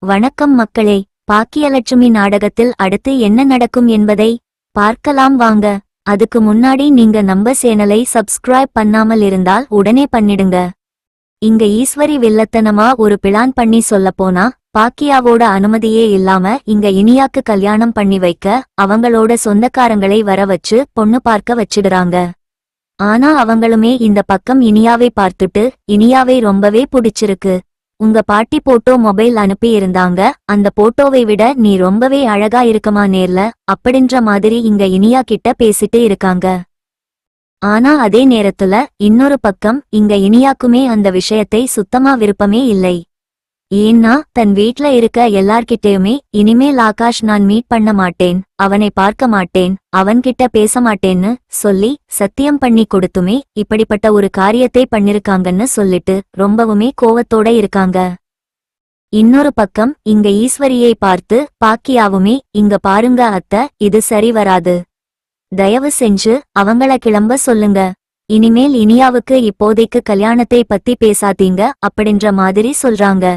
வணக்கம் மக்களே. பாக்கியலட்சுமி நாடகத்தில் அடுத்து என்ன நடக்கும் என்பதை பார்க்கலாம் வாங்க. அதுக்கு முன்னாடி நீங்க நம்ம சேனலை சப்ஸ்கிரைப் பண்ணாமல் இருந்தால் உடனே பண்ணிடுங்க. இங்க ஈஸ்வரி வில்லத்தனமா ஒரு பிளான் பண்ணி சொல்லப்போனா, பாக்கியாவோட அனுமதியே இல்லாம இங்க இனியாக்கு கல்யாணம் பண்ணி வைக்க அவங்களோட சொந்தக்காரங்களை வர வச்சு பொண்ணு பார்க்க வச்சிடுறாங்க. ஆனா அவங்களுமே இந்த பக்கம் இனியாவை பார்த்துட்டு இனியாவை ரொம்பவே பிடிச்சிருக்கு. உங்க பாட்டி போட்டோ மொபைல் அனுப்பி இருந்தாங்க, அந்த போட்டோவை விட நீ ரொம்பவே அழகா இருக்கமா நேர்ல அப்படின்ற மாதிரி இங்க இனியா கிட்ட பேசிட்டு இருக்காங்க. ஆனா அதே நேரத்துல இன்னொரு பக்கம் இங்க இனியாக்குமே அந்த விஷயத்தை சுத்தமா விருப்பமே இல்லை. ஏன்னா தன் வீட்ல இருக்க எல்லார்கிட்டயுமே இனிமேல் ஆகாஷ் நான் மீட் பண்ண மாட்டேன், அவனை பார்க்க மாட்டேன், அவன்கிட்ட பேச மாட்டேன்னு சொல்லி சத்தியம் பண்ணி கொடுத்துமே இப்படிப்பட்ட ஒரு காரியத்தை பண்ணிருக்காங்கன்னு சொல்லிட்டு ரொம்பவுமே கோவத்தோட இருக்காங்க. இன்னொரு பக்கம் இங்க ஈஸ்வரியை பார்த்து பாக்கியாவுமே, இங்க பாருங்க அத்தை, இது சரி வராது, தயவு செஞ்சு அவங்கள கிளம்ப சொல்லுங்க, இனிமேல் இனியாவுக்கு இப்போதைக்கு கல்யாணத்தை பத்தி பேசாதீங்க அப்படின்ற மாதிரி சொல்றாங்க.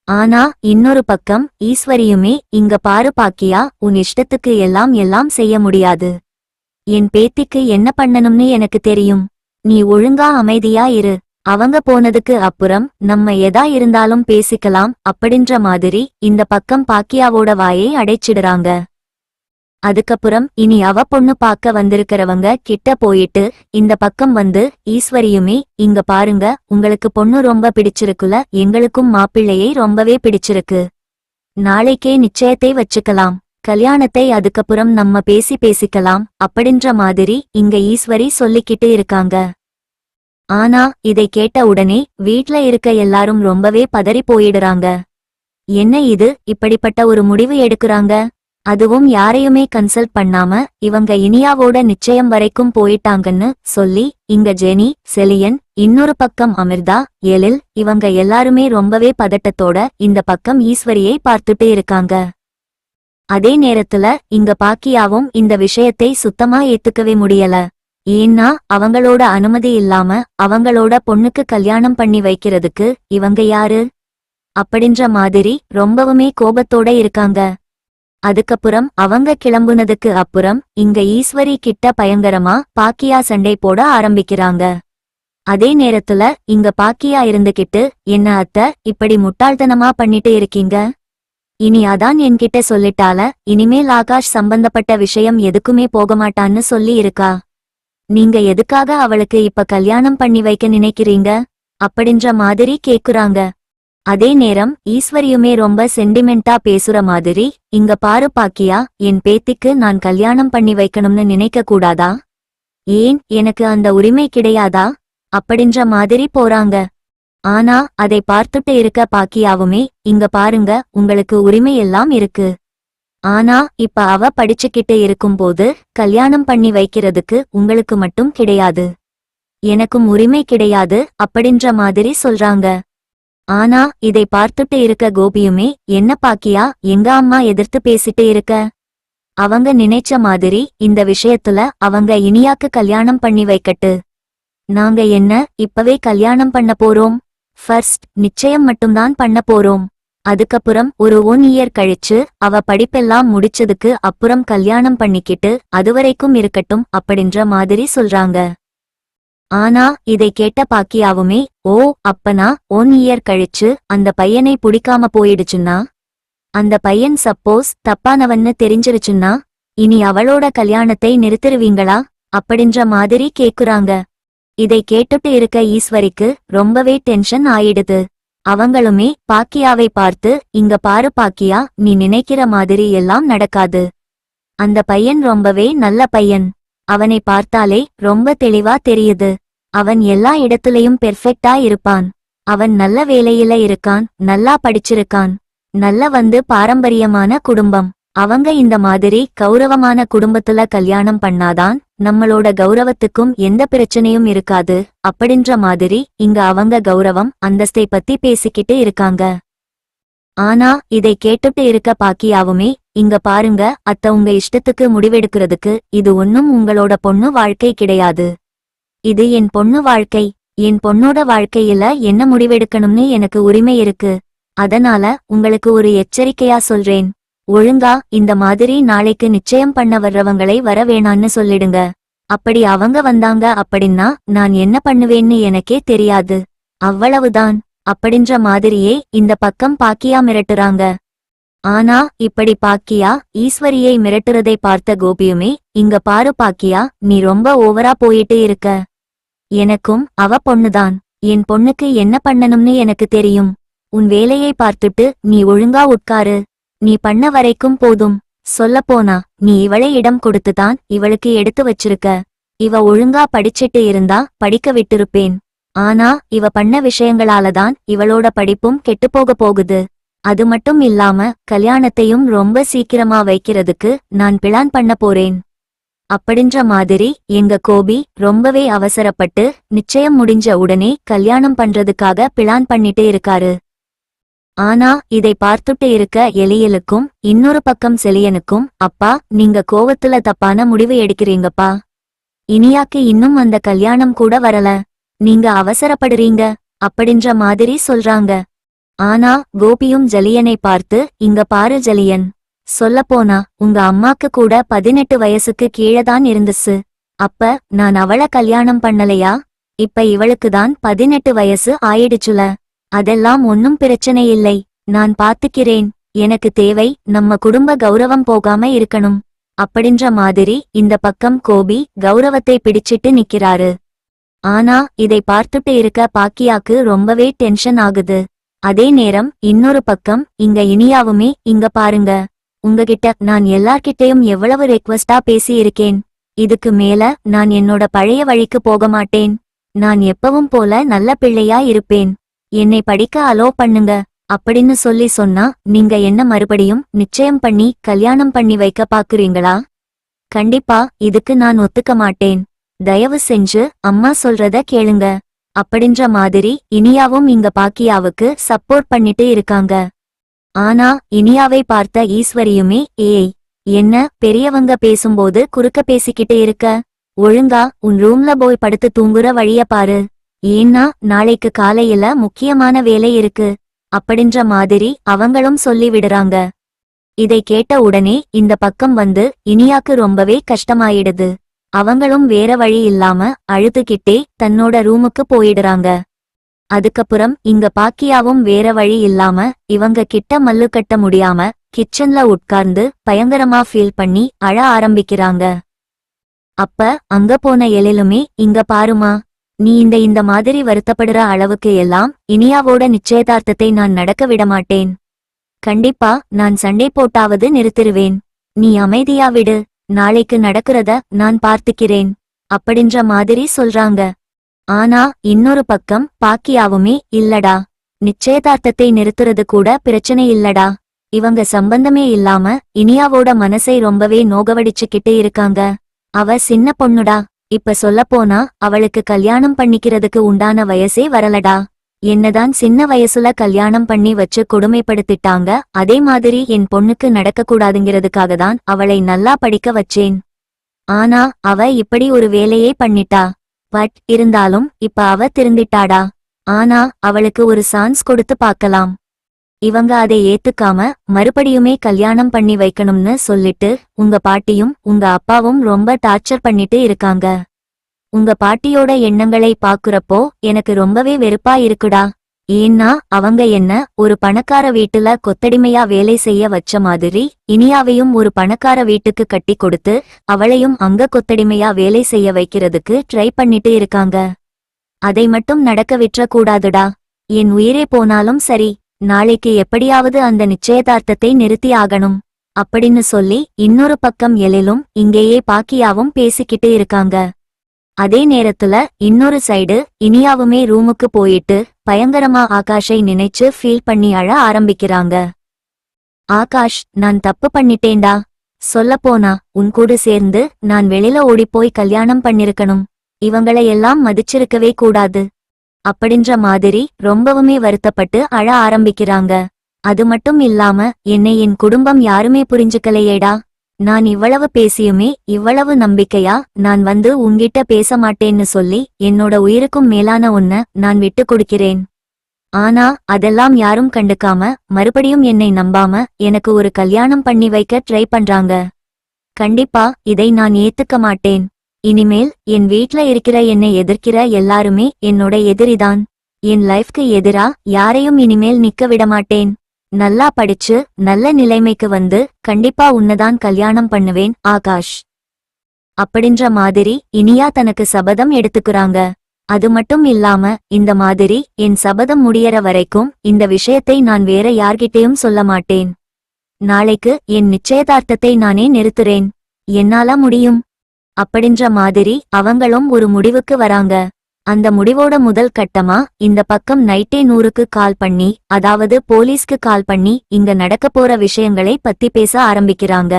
ஆனா இன்னொரு பக்கம் ஈஸ்வரியுமே, இங்க பாரு பாக்கியா, உன் இஷ்டத்துக்கு எல்லாம் செய்ய முடியாது, என் பேத்திக்கு என்ன பண்ணணும்னு எனக்கு தெரியும், நீ ஒழுங்கா அமைதியா இரு, அவங்க போனதுக்கு அப்புறம் நம்ம எதா இருந்தாலும் பேசிக்கலாம் அப்படின்ற மாதிரி இந்த பக்கம் பாக்கியாவோட வாயை அடைச்சிடுறாங்க. அதுக்கப்புறம் இனி அவ பொண்ணு பார்க்க வந்திருக்கிறவங்க கிட்ட போயிட்டு இந்த பக்கம் வந்து ஈஸ்வரியுமே, இங்க பாருங்க, உங்களுக்கு பொண்ணு ரொம்ப பிடிச்சிருக்குல, எங்களுக்கும் மாப்பிள்ளையை ரொம்பவே பிடிச்சிருக்கு, நாளைக்கே நிச்சயத்தை வச்சுக்கலாம், கல்யாணத்தை அதுக்கப்புறம் நம்ம பேசிக்கலாம் அப்படின்ற மாதிரி இங்க ஈஸ்வரி சொல்லிக்கிட்டு இருக்காங்க. ஆனா இதை கேட்ட உடனே வீட்ல இருக்க எல்லாரும் ரொம்பவே பதறி போயிடுறாங்க. என்ன இது, இப்படிப்பட்ட ஒரு முடிவு எடுக்குறாங்க, அதுவும் யாரையுமே கன்சல்ட் பண்ணாம இவங்க இனியாவோட நிச்சயம் வரைக்கும் போயிட்டாங்கன்னு சொல்லி இங்க ஜெனி, செலியன், இன்னொரு பக்கம் அமிர்தா, எழில், இவங்க எல்லாருமே ரொம்பவே பதட்டத்தோட இந்த பக்கம் ஈஸ்வரியை பார்த்துட்டு இருக்காங்க. அதே நேரத்துல இங்க பாக்கியாவும் இந்த விஷயத்தை சுத்தமா ஏத்துக்கவே முடியல. ஏன்னா அவங்களோட அனுமதி இல்லாம அவங்களோட பொண்ணுக்கு கல்யாணம் பண்ணி வைக்கிறதுக்கு இவங்க யாரு அப்படின்ற மாதிரி ரொம்பவுமே கோபத்தோட இருக்காங்க. அதுக்கப்புறம் அவங்க கிளம்புனதுக்கு அப்புறம் இங்க ஈஸ்வரி கிட்ட பயங்கரமா பாக்கியா சண்டை போட ஆரம்பிக்கிறாங்க. அதே நேரத்துல இங்க பாக்கியா இருந்துகிட்டு, என்ன அத்தை, இப்படி முட்டாள்தனமா பண்ணிட்டு இருக்கீங்க, இனி அதான் என்கிட்ட சொல்லிட்டால, இனிமேல் ஆகாஷ் சம்பந்தப்பட்ட விஷயம் எதுக்குமே போகமாட்டான்னு சொல்லி இருக்கா, நீங்க எதுக்காக அவளுக்கு இப்ப கல்யாணம் பண்ணி வைக்க நினைக்கிறீங்க அப்படின்ற மாதிரி கேக்குறாங்க. அதே நேரம் ஈஸ்வரியுமே ரொம்ப சென்டிமெண்டா பேசுற மாதிரி, இங்க பாரு பாக்கியா, என் பேத்திக்கு நான் கல்யாணம் பண்ணி வைக்கணும்னு நினைக்க கூடாதா, ஏன் எனக்கு அந்த உரிமை கிடையாதா அப்படின்ற மாதிரி போறாங்க. ஆனா அதை பார்த்துட்டு இருக்க பாக்கியாவுமே, இங்க பாருங்க, உங்களுக்கு உரிமை எல்லாம் இருக்கு, ஆனா இப்ப அவ படிச்சுக்கிட்டு இருக்கும்போது கல்யாணம் பண்ணி வைக்கிறதுக்கு உங்களுக்கு மட்டும் கிடையாது, எனக்கும் உரிமை கிடையாது அப்படின்ற மாதிரி சொல்றாங்க. ஆனா இதை பார்த்துட்டு இருக்க கோபியுமே, என்ன பாக்கியா, எங்க அம்மா எதிர்த்து பேசிட்டு இருக்க, அவங்க நினைச்ச மாதிரி இந்த விஷயத்துல அவங்க இனியாக்கு கல்யாணம் பண்ணி வைக்கட்டு, நாங்க என்ன இப்பவே கல்யாணம் பண்ண போறோம், ஃபர்ஸ்ட் நிச்சயம் மட்டும்தான் பண்ண போறோம், அதுக்கப்புறம் ஒரு 1 இயர் கழிச்சு அவ படிப்பெல்லாம் முடிச்சதுக்கு அப்புறம் கல்யாணம் பண்ணிக்கிட்டு அதுவரைக்கும் இருக்கட்டும் அப்படின்ற மாதிரி சொல்றாங்க. ஆனா இதை கேட்ட பாக்கியாவுமே, ஓ அப்பனா 1 இயர் கழிச்சு அந்த பையனை பிடிக்காம போயிடுச்சுன்னா, அந்த பையன் சப்போஸ் தப்பானவன்னு தெரிஞ்சிருச்சுன்னா இனி அவளோட கல்யாணத்தை நிறுத்திருவீங்களா அப்படின்ற மாதிரி கேக்குறாங்க. இதை கேட்டுட்டு இருக்க ஈஸ்வரிக்கு ரொம்பவே டென்ஷன் ஆயிடுது. அவங்களுமே பாக்கியாவை பார்த்து, இங்க பாரு பாக்கியா, நீ நினைக்கிற மாதிரி எல்லாம் நடக்காது, அந்த பையன் ரொம்பவே நல்ல பையன், அவனை பார்த்தாலே ரொம்ப தெளிவா தெரியுது, அவன் எல்லா இடத்துலயும் பெர்ஃபெக்டா இருப்பான், அவன் நல்ல வேலையில இருக்கான், நல்லா படிச்சிருக்கான், நல்ல பாரம்பரியமான குடும்பம், அவங்க இந்த மாதிரி கௌரவமான குடும்பத்துல கல்யாணம் பண்ணாதான் நம்மளோட கௌரவத்துக்கும் எந்த பிரச்சனையும் இருக்காது அப்படின்ற மாதிரி இங்க அவங்க கௌரவம் அந்தஸ்தை பத்தி பேசிக்கிட்டு இருக்காங்க. ஆனா இதை கேட்டுட்டு இருக்க பாக்கியாவுமே, இங்க பாருங்க அத்த, உங்க இஷ்டத்துக்கு முடிவெடுக்கிறதுக்கு இது ஒன்னும் உங்களோட பொண்ணு வாழ்க்கை கிடையாது, இது என் பொண்ணு வாழ்க்கை, என் பொண்ணோட வாழ்க்கையில என்ன முடிவெடுக்கணும்னு எனக்கு உரிமை இருக்கு, அதனால உங்களுக்கு ஒரு எச்சரிக்கையா சொல்றேன். ஒழுங்கா இந்த மாதிரி நாளைக்கு நிச்சயம் பண்ண வர்றவங்களை வர வேணான்னு சொல்லிடுங்க. அப்படி அவங்க வந்தாங்க அப்படின்னா நான் என்ன பண்ணுவேன்னு எனக்கே தெரியாது. அவ்வளவுதான். அப்படின்ற மாதிரியே இந்த பக்கம் பாக்கியா மிரட்டுறாங்க. ஆனா இப்படி பாக்கியா ஈஸ்வரியை மிரட்டுறதை பார்த்த கோபியுமே, இங்க பாரு பாக்கியா, நீ ரொம்ப ஓவரா போயிட்டு இருக்க. எனக்கும் அவ பொண்ணுதான். என் பொண்ணுக்கு என்ன பண்ணணும்னு எனக்கு தெரியும். உன் வேலையை பார்த்துட்டு நீ ஒழுங்கா உட்காரு. நீ பண்ண வரைக்கும் போதும். சொல்லப்போனா நீ இவளை இடம் கொடுத்துதான் இவளுக்கு எடுத்து வச்சிருக்க. இவ ஒழுங்கா படிச்சிட்டு இருந்தா படிக்க விட்டிருப்பேன். ஆனா இவ பண்ண விஷயங்களாலதான் இவளோட படிப்பும் கெட்டுப்போக போகுது. அது மட்டும் இல்லாம கல்யாணத்தையும் ரொம்ப சீக்கிரமா வைக்கிறதுக்கு நான் பிளான் பண்ண போறேன். அப்படின்ற மாதிரி எங்க கோபி ரொம்பவே அவசரப்பட்டு நிச்சயம் முடிஞ்ச உடனே கல்யாணம் பண்றதுக்காக பிளான் பண்ணிட்டு இருக்காரு. ஆனா இதை பார்த்துட்டு இருக்க எலியலுக்கும் இன்னொரு பக்கம் செலியனுக்கும், அப்பா நீங்க கோவத்துல தப்பான முடிவு எடுக்கிறீங்கப்பா. இனியாக்கு இன்னும் அந்த கல்யாணம் கூட வரல. நீங்க அவசரப்படுறீங்க அப்படின்ற மாதிரி சொல்றாங்க. ஆனா கோபியும் ஜலியனை பார்த்து, இங்க பாரு ஜலியன், சொல்லப்போனா உங்க அம்மாக்கு கூட 18 வயசுக்கு கீழதான் இருந்துச்சு. அப்ப நான் அவள கல்யாணம் பண்ணலையா? இப்ப இவளுக்குதான் 18 வயசு ஆயிடுச்சுல. அதெல்லாம் ஒன்னும் பிரச்சனை இல்லை. நான் பாத்துக்கிறேன். எனக்கு தேவை நம்ம குடும்ப கௌரவம் போகாம இருக்கணும். அப்படின்ற மாதிரி இந்த பக்கம் கோபி கௌரவத்தை பிடிச்சிட்டு நிக்கிறாரு. ஆனா இதை பார்த்துட்டு இருக்க பாக்கியாக்கு ரொம்பவே டென்ஷன் ஆகுது. அதே நேரம் இன்னொரு பக்கம் இங்க இனியாவுமே, இங்க பாருங்க, உங்ககிட்ட நான் எல்லார்கிட்டையும் எவ்வளவு ரெக்வஸ்டா பேசி இருக்கேன். இதுக்கு மேல நான் என்னோட பழைய வழிக்கு போக மாட்டேன். நான் எப்பவும் போல நல்ல பிள்ளையா இருப்பேன். என்னை படிக்க அலோ பண்ணுங்க அப்படின்னு சொல்லி சொன்னா நீங்க என்ன மறுபடியும் நிச்சயம் பண்ணி கல்யாணம் பண்ணி வைக்க பாக்குறீங்களா? கண்டிப்பா இதுக்கு நான் ஒத்துக்க மாட்டேன். தயவு செஞ்சு அம்மா சொல்றத கேளுங்க அப்படின்ற மாதிரி இனியாவும் இங்க பாக்கியாவுக்கு சப்போர்ட் பண்ணிட்டு இருக்காங்க. ஆனா இனியாவை பார்த்த ஈஸ்வரியுமே, ஏய் என்ன பெரியவங்க பேசும்போது குறுக்க பேசிக்கிட்டு இருக்க? ஒழுங்கா உன் ரூம்ல போய் படுத்து தூங்குற வழிய பாரு. ஏன்னா நாளைக்கு காலையில முக்கியமான வேலை இருக்கு அப்படின்ற மாதிரி அவங்களும் சொல்லி விடுறாங்க. இதை கேட்ட உடனே இந்த பக்கம் வந்து இனியாக்கு ரொம்பவே கஷ்டமாயிடுது. அவங்களும் வேற வழி இல்லாம அழுதுகிட்டே தன்னோட ரூமுக்கு போயிடுறாங்க. அதுக்கப்புறம் இங்க பாக்கியாவும் வேற வழி இல்லாம இவங்க கிட்ட மல்லு கட்ட முடியாம கிச்சன்ல உட்கார்ந்து பயங்கரமா ஃபீல் பண்ணி அழ ஆரம்பிக்கிறாங்க. அப்ப அங்க போன எழிலுமே, இங்க பாருமா, நீ இந்த மாதிரி வருத்தப்படுற அளவுக்கு எல்லாம் இனியாவோட நிச்சயதார்த்தத்தை நான் நடக்க விடமாட்டேன். கண்டிப்பா நான் சண்டை போட்டாவது நிறுத்திருவேன். நீ அமைதியா விடு. நாளைக்கு நடக்கிறத நான் பார்த்துக்கிறேன் அப்படின்ற மாதிரி சொல்றாங்க. ஆனா இன்னொரு பக்கம் பாக்கியாவுமே, இல்லடா, நிச்சயதார்த்தத்தை நிறுத்துறது கூட பிரச்சனை இல்லடா. இவங்க சம்பந்தமே இல்லாம இனியாவோட மனசை ரொம்பவே நோகவடிச்சுக்கிட்டு இருக்காங்க. அவ சின்ன பொண்ணுடா. இப்ப சொல்லப்போனா அவளுக்கு கல்யாணம் பண்ணிக்கிறதுக்கு உண்டான வயசே வரலடா. என்னதான் சின்ன வயசுல கல்யாணம் பண்ணி வச்சு கொடுமைப்படுத்திட்டாங்க. அதே மாதிரி என் பொண்ணுக்கு நடக்கக்கூடாதுங்கிறதுக்காக தான் அவளை நல்லா படிக்க வச்சேன். ஆனா அவ இப்படி ஒரு வேலையே பண்ணிட்டா. பட் இருந்தாலும் இப்ப அவ திருந்திட்டாடா. ஆனா அவளுக்கு ஒரு சான்ஸ் கொடுத்து பார்க்கலாம். இவங்க அதை ஏத்துக்காம மறுபடியுமே கல்யாணம் பண்ணி வைக்கணும்னு சொல்லிட்டு உங்க பாட்டியும் உங்க அப்பாவும் ரொம்ப டார்ச்சர் பண்ணிட்டு இருக்காங்க. உங்க பாட்டியோட எண்ணங்களை பாக்குறப்போ எனக்கு ரொம்பவே வெறுப்பா இருக்குடா. ஏன்னா அவங்க என்ன ஒரு பணக்கார வீட்டுல கொத்தடிமையா வேலை செய்ய வச்ச மாதிரி இனியாவையும் ஒரு பணக்கார வீட்டுக்கு கட்டி கொடுத்து அவளையும் அங்க கொத்தடிமையா வேலை செய்ய வைக்கிறதுக்கு ட்ரை பண்ணிட்டு இருக்காங்க. அதை மட்டும் நடக்க விற்ற கூடாதுடா. என் உயிரே போனாலும் சரி, நாளைக்கு எப்படியாவது அந்த நிச்சயதார்த்தத்தை நிறுத்தி ஆகணும் அப்படின்னு சொல்லி இன்னொரு பக்கம் எழிலும் இங்கேயே பாக்கியாவும் பேசிக்கிட்டு இருக்காங்க. அதே நேரத்துல இன்னொரு சைடு இனியாவுமே ரூமுக்கு போயிட்டு பயங்கரமா ஆகாஷை நினைச்சு ஃபீல் பண்ணி அழ ஆரம்பிக்கிறாங்க. ஆகாஷ், நான் தப்பு பண்ணிட்டேன்டா. சொல்லப்போனா உன் கூட சேர்ந்து நான் வெளியில ஓடிப்போய் கல்யாணம் பண்ணிருக்கணும். இவங்களை எல்லாம் மதிச்சிருக்கவே கூடாது அப்படின்ற மாதிரி ரொம்பவுமே வருத்தப்பட்டு அழ ஆரம்பிக்கிறாங்க. அது மட்டும் இல்லாம என்னை என் குடும்பம் யாருமே புரிஞ்சுக்கலையேடா. நான் இவ்வளவு பேசியுமே இவ்வளவு நம்பிக்கையா நான் வந்து உன்கிட்ட பேச மாட்டேன்னு சொல்லி என்னோட உயிருக்கும் மேலான ஒன்ன நான் விட்டு கொடுக்கிறேன். ஆனா அதெல்லாம் யாரும் கண்டுக்காம மறுபடியும் என்னை நம்பாம எனக்கு ஒரு கல்யாணம் பண்ணி வைக்க ட்ரை பண்றாங்க. கண்டிப்பா இதை நான் ஏத்துக்க மாட்டேன். இனிமேல் என் வீட்ல இருக்கிற என்னை எதிர்க்கிற எல்லாருமே என்னோட எதிரிதான். என் லைஃப்க்கு எதிரா யாரையும் இனிமேல் நிக்க விடமாட்டேன். நல்லா படிச்சு நல்ல நிலைமைக்கு வந்து கண்டிப்பா உன்னதான் கல்யாணம் பண்ணுவேன் ஆகாஷ். அப்படின்ற மாதிரி இனியா தனக்கு சபதம் எடுத்துக்குறாங்க. அது மட்டும் இல்லாம இந்த மாதிரி என் சபதம் முடியற வரைக்கும் இந்த விஷயத்தை நான் வேற யார்கிட்டயும் சொல்ல மாட்டேன். நாளைக்கு என் நிச்சயதார்த்தத்தை நானே நிறுத்துறேன். என்னால முடியும். அப்படின்ற மாதிரி அவங்களும் ஒரு முடிவுக்கு வராங்க. அந்த முடிவோட முதல் கட்டமா இந்த பக்கம் நைட்டே 100க்கு கால் பண்ணி, அதாவது போலீஸ்க்கு கால் பண்ணி இங்க நடக்க போற விஷயங்களை பத்தி பேச ஆரம்பிக்கிறாங்க.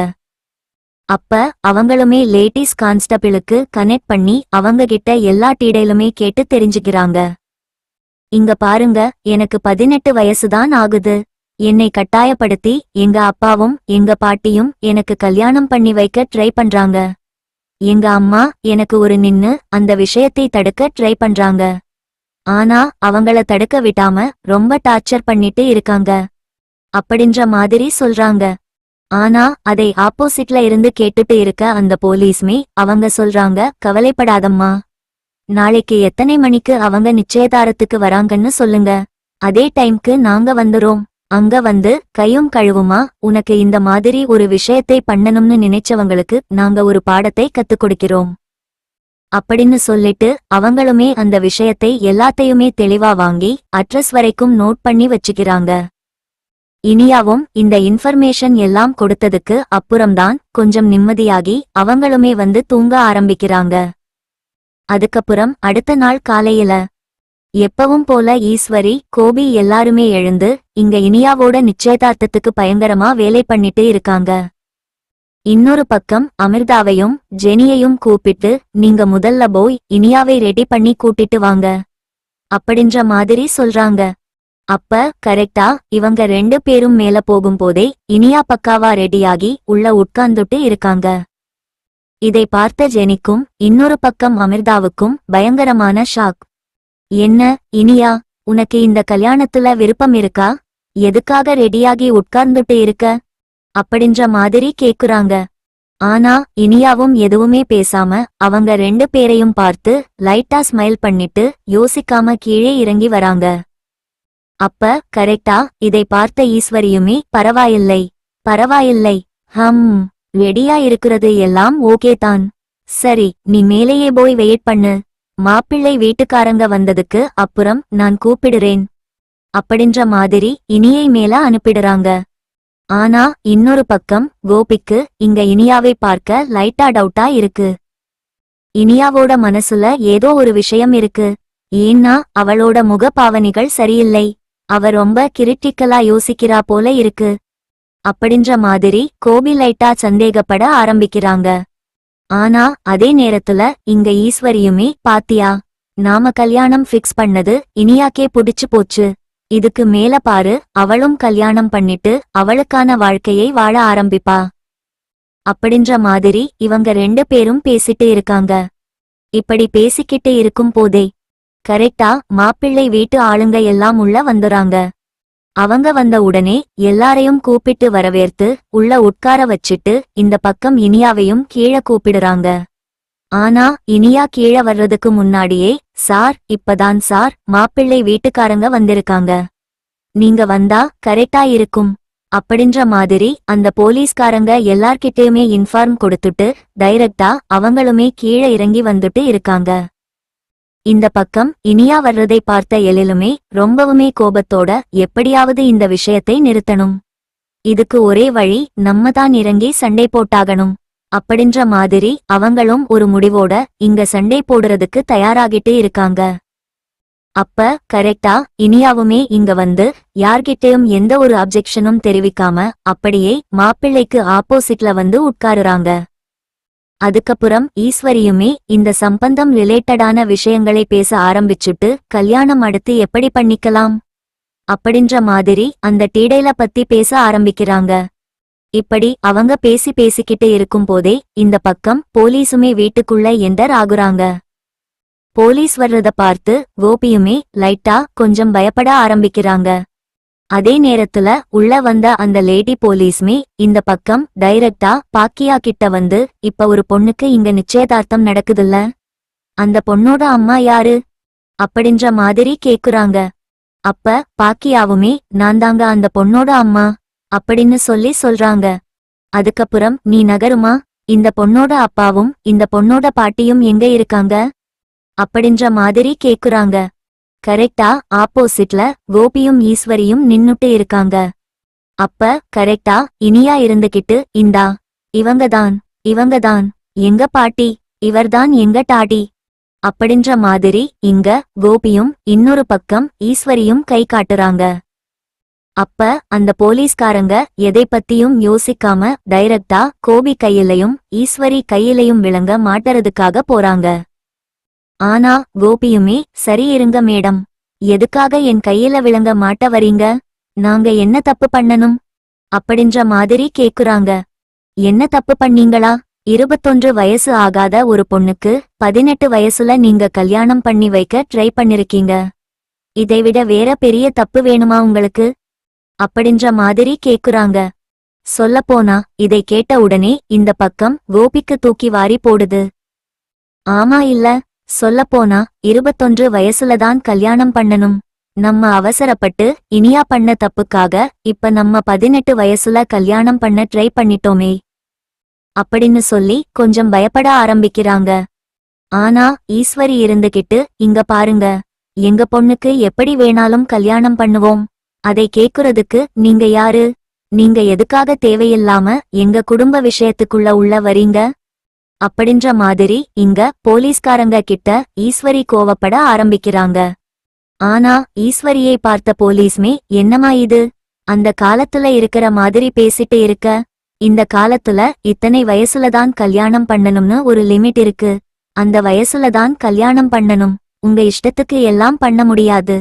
அப்ப அவங்களுமே லேடிஸ் கான்ஸ்டபிளுக்கு கனெக்ட் பண்ணி அவங்க கிட்ட எல்லா டீடைலுமே கேட்டு தெரிஞ்சுக்கிறாங்க. இங்க பாருங்க, எனக்கு 18 வயசுதான் ஆகுது. என்னை கட்டாயப்படுத்தி எங்க அப்பாவும் எங்க பாட்டியும் எனக்கு கல்யாணம் பண்ணி வைக்க ட்ரை பண்றாங்க. எங்க அம்மா எனக்கு ஒரு நின்னு அந்த விஷயத்தை தடுக்க ட்ரை பண்றாங்க. ஆனா அவங்கள தடுக்க விடாம ரொம்ப டார்ச்சர் பண்ணிட்டு இருக்காங்க. அப்படின்ற மாதிரி சொல்றாங்க. ஆனா அதை ஆப்போசிட்ல இருந்து கேட்டுட்டு இருக்க அந்த போலீஸ்மே அவங்க சொல்றாங்க, கவலைப்படாதம்மா, நாளைக்கு எத்தனை மணிக்கு அவங்க நிச்சயதாரத்துக்கு வராங்கன்னு சொல்லுங்க, அதே டைம்க்கு நாங்க வந்துரும். அங்க வந்து கையும் கழுவுமா உனக்கு இந்த மாதிரி ஒரு விஷயத்தை பண்ணணும்னு நினைச்சவங்களுக்கு நாங்க ஒரு பாடத்தை கத்துக் கொடுக்கிறோம் அப்படின்னு சொல்லிட்டு அவங்களுமே அந்த விஷயத்தை எல்லாத்தையுமே தெளிவா வாங்கி அட்ரஸ் வரைக்கும் நோட் பண்ணி வச்சுக்கிறாங்க. இனியாவும் இந்த இன்ஃபர்மேஷன் எல்லாம் கொடுத்ததுக்கு அப்புறம்தான் கொஞ்சம் நிம்மதியாகி அவங்களுமே வந்து தூங்க ஆரம்பிக்கிறாங்க. அதுக்கப்புறம் அடுத்த நாள் காலையில எப்பவும் போல ஈஸ்வரி, கோபி எல்லாருமே எழுந்து இங்க இனியாவோட நிச்சயதார்த்தத்துக்கு பயங்கரமா வேலை பண்ணிட்டு இருக்காங்க. இன்னொரு பக்கம் அமிர்தாவையும் ஜெனியையும் கூப்பிட்டு, நீங்க முதல்ல போய் இனியாவை ரெடி பண்ணி கூட்டிட்டு வாங்க அப்படின்ற மாதிரி சொல்றாங்க. அப்ப கரெக்டா இவங்க 2 பேரும் மேல போகும்போதே இனியா பக்காவா ரெடியாகி உள்ள உட்கார்ந்துட்டு இருக்காங்க. இதை பார்த்த ஜெனிக்கும் இன்னொரு பக்கம் அமிர்தாவுக்கும் பயங்கரமான ஷாக். என்ன இனியா, உனக்கு இந்த கல்யாணத்துல விருப்பம் இருக்கா? எதுக்காக ரெடியாகி உட்கார்ந்துட்டு இருக்க அப்படின்ற மாதிரி கேக்குறாங்க. ஆனா இனியாவும் எதுவுமே பேசாம அவங்க 2 பேரையும் பார்த்து லைட்டா ஸ்மைல் பண்ணிட்டு யோசிக்காம கீழே இறங்கி வராங்க. அப்ப கரெக்டா இதை பார்த்த ஈஸ்வரியுமே, பரவாயில்லை பரவாயில்லை, ரெடியா இருக்கிறது எல்லாம் ஓகே தான். சரி, நீ மேலேயே போய் வெயிட் பண்ணு. மாப்பிள்ளை வீட்டுக்காரங்க வந்ததுக்கு அப்புறம் நான் கூப்பிடுறேன் அப்படின்ற மாதிரி இனியை மேல அனுப்பிடுறாங்க. ஆனா இன்னொரு பக்கம் கோபிக்கு இங்க இனியாவை பார்க்க லைட்டா டவுட்டா இருக்கு. இனியாவோட மனசுல ஏதோ ஒரு விஷயம் இருக்கு. ஏன்னா அவளோட முக பாவனைகள் சரியில்லை. அவ ரொம்ப கிரிட்டிக்கலா யோசிக்கிறா போல இருக்கு அப்படின்ற மாதிரி கோபி லைட்டா சந்தேகப்பட ஆரம்பிக்கிறாங்க. ஆனா அதே நேரத்துல இங்க ஈஸ்வரியுமே, பாத்தியா, நாம கல்யாணம் ஃபிக்ஸ் பண்ணது இனியாக்கே புடிச்சு போச்சு. இதுக்கு மேல பாரு, அவளும் கல்யாணம் பண்ணிட்டு அவளுக்கான வாழ்க்கையை வாழ ஆரம்பிப்பா அப்படின்ற மாதிரி இவங்க 2 பேரும் பேசிட்டு இருக்காங்க. இப்படி பேசிக்கிட்டு இருக்கும் போதே கரெக்டா மாப்பிள்ளை வீட்டு ஆளுங்க எல்லாம் உள்ள வந்துறாங்க. அவங்க வந்த உடனே எல்லாரையும் கூப்பிட்டு வரவேற்று உள்ள உட்கார வச்சிட்டு இந்த பக்கம் இனியாவையும் கீழே கூப்பிடுறாங்க. ஆனா இனியா கீழே வர்றதுக்கு முன்னாடியே, சார், இப்பதான் சார் மாப்பிள்ளை வீட்டுக்காரங்க வந்திருக்காங்க, நீங்க வந்தா கரெக்டா இருக்கும் அப்படின்ற மாதிரி அந்த போலீஸ்காரங்க எல்லார்கிட்டயுமே இன்ஃபார்ம் கொடுத்துட்டு டைரக்டா அவங்களுமே கீழே இறங்கி வந்துட்டு இருக்காங்க. இந்த பக்கம் இனியா வர்றதை பார்த்த எழிலுமே ரொம்பவுமே கோபத்தோட, எப்படியாவது இந்த விஷயத்தை நிறுத்தணும், இதுக்கு ஒரே வழி நம்ம தான் இறங்கி சண்டை போட்டாகணும் அப்படின்ற மாதிரி அவங்களும் ஒரு முடிவோட இங்க சண்டை போடுறதுக்கு தயாராகிட்டு இருக்காங்க. அப்ப கரெக்டா இனியாவுமே இங்க வந்து யார்கிட்டயும் எந்த ஒரு அப்ஜெக்ஷனும் தெரிவிக்காம அப்படியே மாப்பிள்ளைக்கு ஆப்போசிட்ல வந்து உட்காருறாங்க. அதுக்கப்புறம் ஈஸ்வரியுமே இந்த சம்பந்தம் ரிலேட்டடான விஷயங்களை பேச ஆரம்பிச்சுட்டு, கல்யாணம் அடுத்து எப்படி பண்ணிக்கலாம் அப்படின்ற மாதிரி அந்த டீடைல பத்தி பேச ஆரம்பிக்கிறாங்க. இப்படி அவங்க பேசிக்கிட்டு இருக்கும் போதே இந்த பக்கம் போலீசுமே வீட்டுக்குள்ள என்டர் ஆகுறாங்க. போலீஸ் வர்றத பார்த்து கோபியுமே லைட்டா கொஞ்சம் பயப்பட ஆரம்பிக்கிறாங்க. அதே நேரத்துல உள்ள வந்த அந்த லேடி போலீஸ்மே இந்த பக்கம் டைரக்டா பாக்கியா கிட்ட வந்து, இப்ப ஒரு பொண்ணுக்கு இங்க நிச்சயதார்த்தம் நடக்குதுல்ல, அந்த பொண்ணோட அம்மா யாரு அப்படின்ற மாதிரி கேக்குறாங்க. அப்ப பாக்கியாவுமே நான் தாங்க அந்த பொண்ணோட அம்மா அப்படின்னு சொல்றாங்க. அதுக்கப்புறம் நீ நகருமா, இந்த பொண்ணோட அப்பாவும் இந்த பொண்ணோட பாட்டியும் எங்க இருக்காங்க அப்படின்ற மாதிரி கேக்குறாங்க. கரெக்டா ஆப்போசிட்ல கோபியும் ஈஸ்வரியும் நின்னுட்டு இருக்காங்க. அப்ப கரெக்டா இனியா இருந்துகிட்டு, இந்தா இவங்கதான் எங்க பாட்டி, இவர்தான் எங்க டாடி அப்படின்ற மாதிரி இங்க கோபியும் இன்னொரு பக்கம் ஈஸ்வரியும் கை காட்டுறாங்க. அப்ப அந்த போலீஸ்காரங்க எதை பத்தியும் யோசிக்காம டைரக்டா கோபி கையிலையும் ஈஸ்வரி கையிலையும் விளங்க மாட்டறதுக்காக போறாங்க. ஆனா கோபியுமே சரி இருங்க மேடம், எதுக்காக என் கையில விளங்க மாட்ட வரீங்க, நாங்க என்ன தப்பு பண்ணணும் அப்படின்ற மாதிரி கேக்குறாங்க. என்ன தப்பு பண்ணீங்களா, 21 வயசு ஆகாத ஒரு பொண்ணுக்கு 18 வயசுல நீங்க கல்யாணம் பண்ணி வைக்க ட்ரை பண்ணிருக்கீங்க, இதைவிட வேற பெரிய தப்பு வேணுமா உங்களுக்கு அப்படின்ற மாதிரி கேக்குறாங்க. சொல்லப்போனா இதை கேட்ட உடனே இந்த பக்கம் கோபிக்கு தூக்கி வாரி போடுது. ஆமா இல்ல, சொல்லப்போனா 21 வயசுலதான் கல்யாணம் பண்ணணும், நம்ம அவசரப்பட்டு இனியா பண்ண தப்புக்காக இப்ப நம்ம 18 வயசுல கல்யாணம் பண்ண ட்ரை பண்ணிட்டோமே அப்படின்னு சொல்லி கொஞ்சம் பயப்பட ஆரம்பிக்கிறாங்க. ஆனா ஈஸ்வரி இருந்துகிட்டு, இங்க பாருங்க, எங்க பொண்ணுக்கு எப்படி வேணாலும் கல்யாணம் பண்ணுவோம், அதை கேக்குறதுக்கு நீங்க யாரு, நீங்க எதுக்காக தேவையில்லாம எங்க குடும்ப விஷயத்துக்குள்ள உள்ள வரீங்க அப்படின்ற மாதிரி இங்க போலீஸ்காரங்க கிட்ட ஈஸ்வரி கோவப்பட ஆரம்பிக்கிறாங்க. ஆனா ஈஸ்வரியை பார்த்த போலீஸ்மே என்னமா இது, அந்த காலத்துல இருக்கிற மாதிரி பேசிட்டு இருக்க, இந்த காலத்துல இத்தனை வயசுலதான் கல்யாணம் பண்ணணும்னு ஒரு லிமிட் இருக்கு, அந்த வயசுலதான் கல்யாணம் பண்ணணும், உங்க இஷ்டத்துக்கு எல்லாம் பண்ண முடியாது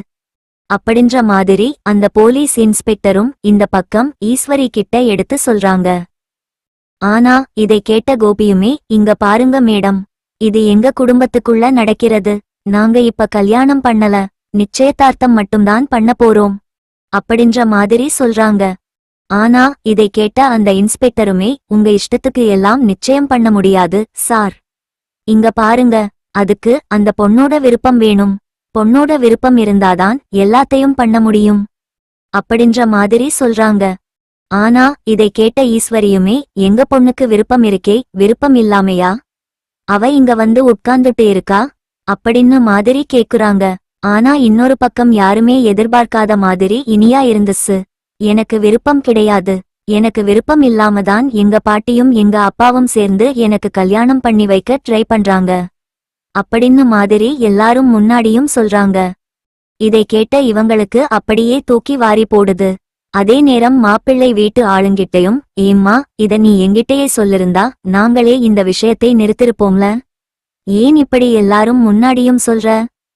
அப்படின்ற மாதிரி அந்த போலீஸ் இன்ஸ்பெக்டரும் இந்த பக்கம் ஈஸ்வரி கிட்ட எடுத்து சொல்றாங்க. ஆனா இதை கேட்ட கோபியுமே, இங்க பாருங்க மேடம், இது எங்க குடும்பத்துக்குள்ள நடக்கிறது, நாங்க இப்ப கல்யாணம் பண்ணல, நிச்சயதார்த்தம் மட்டும்தான் பண்ண போறோம் அப்படின்ற மாதிரி சொல்றாங்க. ஆனா இதை கேட்ட அந்த இன்ஸ்பெக்டருமே, உங்க இஷ்டத்துக்கு எல்லாம் நிச்சயம் பண்ண முடியாது சார், இங்க பாருங்க, அதுக்கு அந்த பொண்ணோட விருப்பம் வேணும், பொண்ணோட விருப்பம் இருந்தாதான் எல்லாத்தையும் பண்ண முடியும் அப்படின்ற மாதிரி சொல்றாங்க. ஆனா இதை கேட்ட ஈஸ்வரியுமே, எங்க பொண்ணுக்கு விருப்பம் இருக்கே, விருப்பம் இல்லாமையா அவ இங்க வந்து உட்கார்ந்துட்டு இருக்கா அப்படின்னு மாதிரி கேக்குறாங்க. ஆனா இன்னொரு பக்கம் யாருமே எதிர்பார்க்காத மாதிரி இனியா இருந்துச்சு, எனக்கு விருப்பம் கிடையாது, எனக்கு விருப்பம் இல்லாமதான் எங்க பாட்டியும் எங்க அப்பாவும் சேர்ந்து எனக்கு கல்யாணம் பண்ணி வைக்க ட்ரை பண்றாங்க அப்படின்னு மாதிரி எல்லாரும் முன்னாடியும் சொல்றாங்க. இதை கேட்ட இவங்களுக்கு அப்படியே தூக்கி வாரி போடுது. அதே நேரம் மாப்பிள்ளை வீட்டு ஆளுங்கிட்டையும், ஏம்மா இத நீ எங்கிட்டயே சொல்லிருந்தா நாங்களே இந்த விஷயத்தை நிறுத்திருப்போம்ல, ஏன் இப்படி எல்லாரும் முன்னாடியும் சொல்ற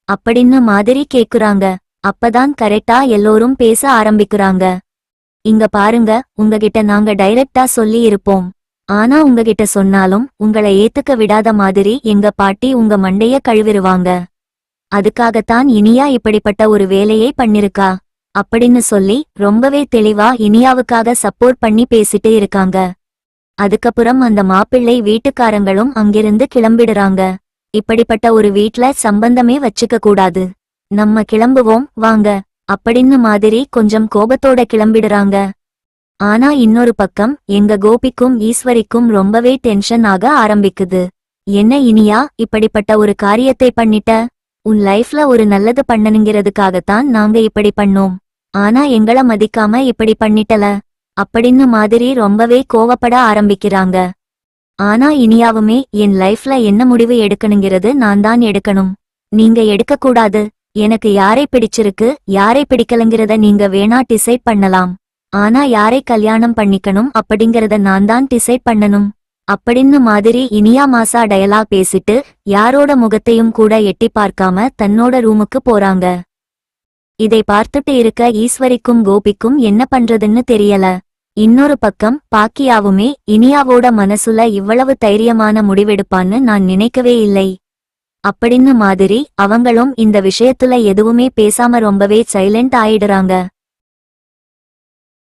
அப்படின்னு மாதிரி கேக்குறாங்க. அப்பதான் கரெக்டா எல்லோரும் பேச ஆரம்பிக்கிறாங்க. இங்க பாருங்க, உங்ககிட்ட நாங்க டைரக்டா சொல்லி இருப்போம், ஆனா உங்ககிட்ட சொன்னாலும் உங்களை ஏத்துக்க விடாத மாதிரி எங்க பாட்டி உங்க மண்டைய கழுவிருவாங்க, அதுக்காகத்தான் இனியா இப்படிப்பட்ட ஒரு வேலையை பண்ணிருக்கா அப்படின்னு சொல்லி ரொம்பவே தெளிவா இனியாவுக்காக சப்போர்ட் பண்ணி பேசிட்டு இருக்காங்க. அதுக்கப்புறம் அந்த மாப்பிள்ளை வீட்டுக்காரங்களும் அங்கிருந்து கிளம்பிடுறாங்க. இப்படிப்பட்ட ஒரு வீட்ல சம்பந்தமே வச்சுக்க கூடாது, நம்ம கிளம்புவோம் வாங்க அப்படின்னு மாதிரி கொஞ்சம் கோபத்தோட கிளம்பிடுறாங்க. ஆனா இன்னொரு பக்கம் எங்க கோபிக்கும் ஈஸ்வரிக்கும் ரொம்பவே டென்ஷன் ஆக ஆரம்பிக்குது. என்ன இனியா, இப்படிப்பட்ட ஒரு காரியத்தை பண்ணிட்ட, உன் லைஃப்ல ஒரு நல்லது பண்ணணுங்கிறதுக்காகத்தான் நாங்க இப்படி பண்ணோம், ஆனா எங்கள மதிக்காம இப்படி பண்ணிட்டல அப்படின்னு மாதிரி ரொம்பவே கோவப்பட ஆரம்பிக்கிறாங்க. ஆனா இனியாவுமே, என் லைஃப்ல என்ன முடிவு எடுக்கணுங்கிறது நான் தான் எடுக்கணும், நீங்க எடுக்கக்கூடாது, எனக்கு யாரை பிடிச்சிருக்கு யாரை பிடிக்கலங்கிறத நீங்க வேணா டிசைட் பண்ணலாம், ஆனா யாரை கல்யாணம் பண்ணிக்கணும் அப்படிங்கறத நான் தான் டிசைட் பண்ணணும் அப்படின்னு மாதிரி இனியா மாசா டயலாக் பேசிட்டு யாரோட முகத்தையும் கூட எட்டி பார்க்காம தன்னோட ரூமுக்கு போறாங்க. இதை பார்த்துட்டு இருக்க ஈஸ்வரிக்கும் கோபிக்கும் என்ன பண்றதுன்னு தெரியல. இன்னொரு பக்கம் பாக்கியாவுமே, இனியாவோட மனசுல இவ்வளவு தைரியமான முடிவெடுப்பான்னு நான் நினைக்கவே இல்லை, அப்படின்னு மாதிரி அவங்களும் இந்த விஷயத்துல எதுவுமே பேசாம ரொம்பவே சைலண்ட் ஆயிடுறாங்க.